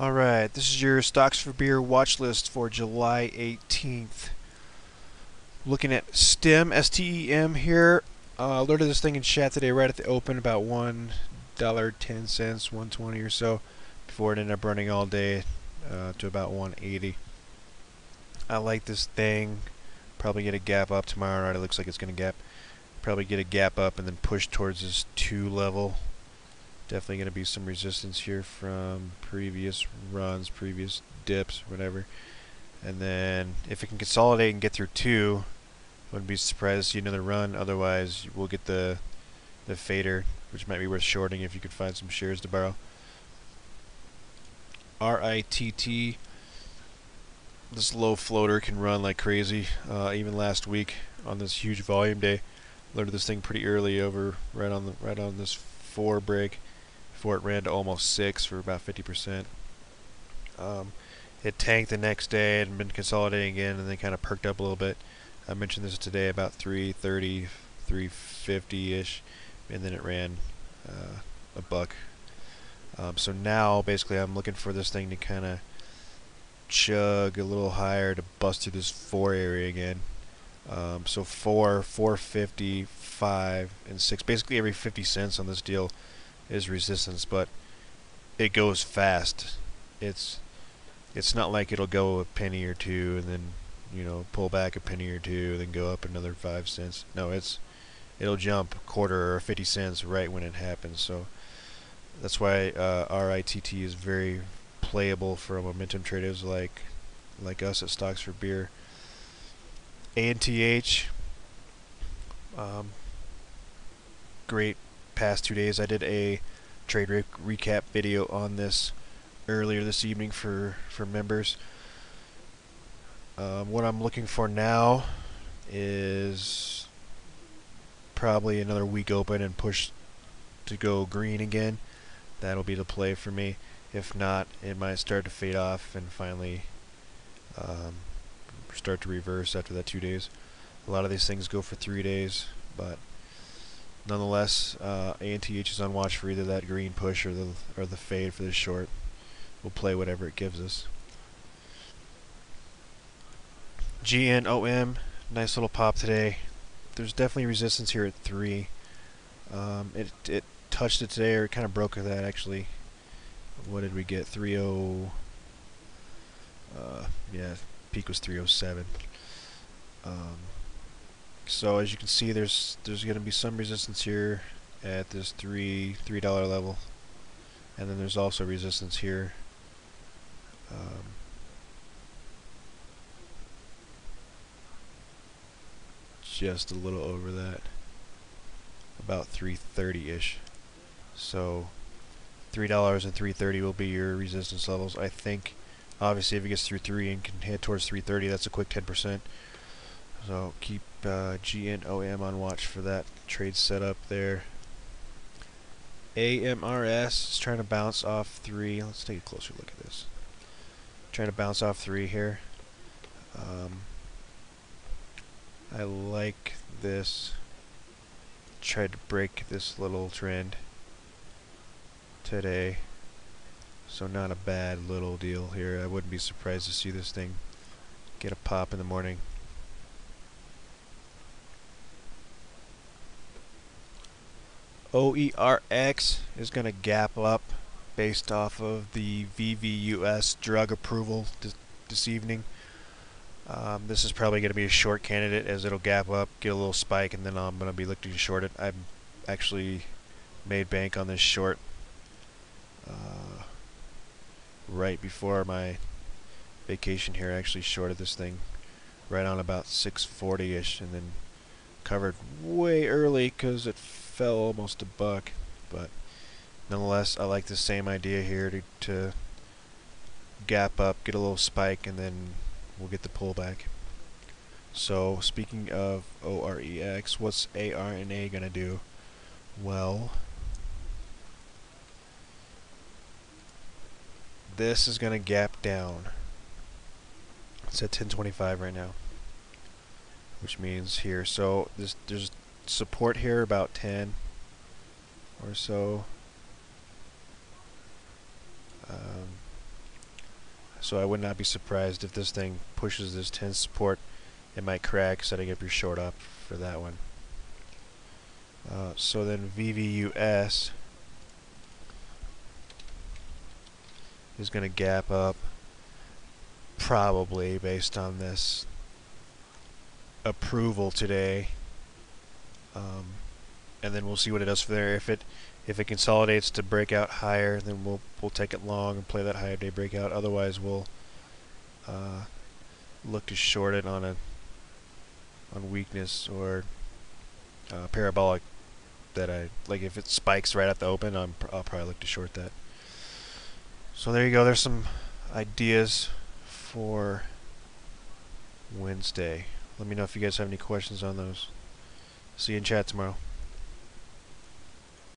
Alright, this is your Stocks for Beer watch list for July 18th. Looking at STEM, S-T-E-M here. Alerted this thing in chat today right at the open about $1.10, 120 or so, before it ended up running all day to about 180. I like this thing. Probably get a gap up tomorrow. Right, it looks like it's going to gap. Probably get a gap up and then push towards this 2 level. Definitely going to be some resistance here from previous runs, previous dips, whatever. And then if it can consolidate and get through 2, wouldn't be surprised to see another run. Otherwise, we'll get the fader, which might be worth shorting if you could find some shares to borrow. RITT. This low floater can run like crazy. Even last week on this huge volume day, loaded this thing pretty early over right on this 4 break. Before it ran to almost 6 for about 50%. It tanked the next day and been consolidating again, and then kind of perked up a little bit. I mentioned this today about 330, 350-ish, and then it ran a buck. So now basically I'm looking for this thing to kind of chug a little higher to bust through this 4 area again. So 4, 450, 5, and 6. Basically every 50 cents on this deal is resistance, but it goes fast. It's not like it'll go a penny or two and then pull back a penny or two and then go up another 5 cents. No, it'll jump a quarter or 50 cents right when it happens. So that's why RITT is very playable for momentum traders like us at Stocks for Beer. ANTH, great past 2 days. I did a trade recap video on this earlier this evening for members. What I'm looking for now is probably another week open and push to go green again. That'll be the play for me. If not, it might start to fade off and finally start to reverse after that 2 days. A lot of these things go for 3 days, but nonetheless, ANTH is on watch for either that green push or the fade for this short. We'll play whatever it gives us. GNOM, nice little pop today. There's definitely resistance here at 3. It touched it today, or it kind of broke that actually. What did we get? 30. Yeah, peak was 307. So as you can see, there's going to be some resistance here at this $3 level, and then there's also resistance here. Just a little over that, about 330-ish. So $3 and 330 will be your resistance levels. I think, obviously, if it gets through 3 and can head towards 330, that's a quick 10%. So keep GNOM on watch for that trade setup there. AMRS is trying to bounce off 3. Let's take a closer look at this. Trying to bounce off 3 here. I like this. Tried to break this little trend today. So not a bad little deal here. I wouldn't be surprised to see this thing get a pop in the morning. OERX is going to gap up based off of the VVUS drug approval this evening. This is probably going to be a short candidate as it'll gap up, get a little spike, and then I'm going to be looking to short it. I've actually made bank on this short right before my vacation here. I actually shorted this thing right on about 640-ish and then covered way early because it fell almost a buck. But nonetheless, I like the same idea here to gap up, get a little spike, and then we'll get the pullback. So speaking of OREX, what's ARNA gonna do? Well, this is gonna gap down. It's at 1025 right now, which means here. So there's support here about 10 or so. So I would not be surprised if this thing pushes this 10 support. It might crack, setting up your short up for that one. So then VVUS is going to gap up, probably based on this approval today, and then we'll see what it does from there. If it consolidates to break out higher, then we'll take it long and play that higher day breakout. Otherwise, we'll look to short it on weakness or parabolic. That I like. If it spikes right at the open, I'll probably look to short that. So there you go. There's some ideas for Wednesday. Let me know if you guys have any questions on those. See you in chat tomorrow.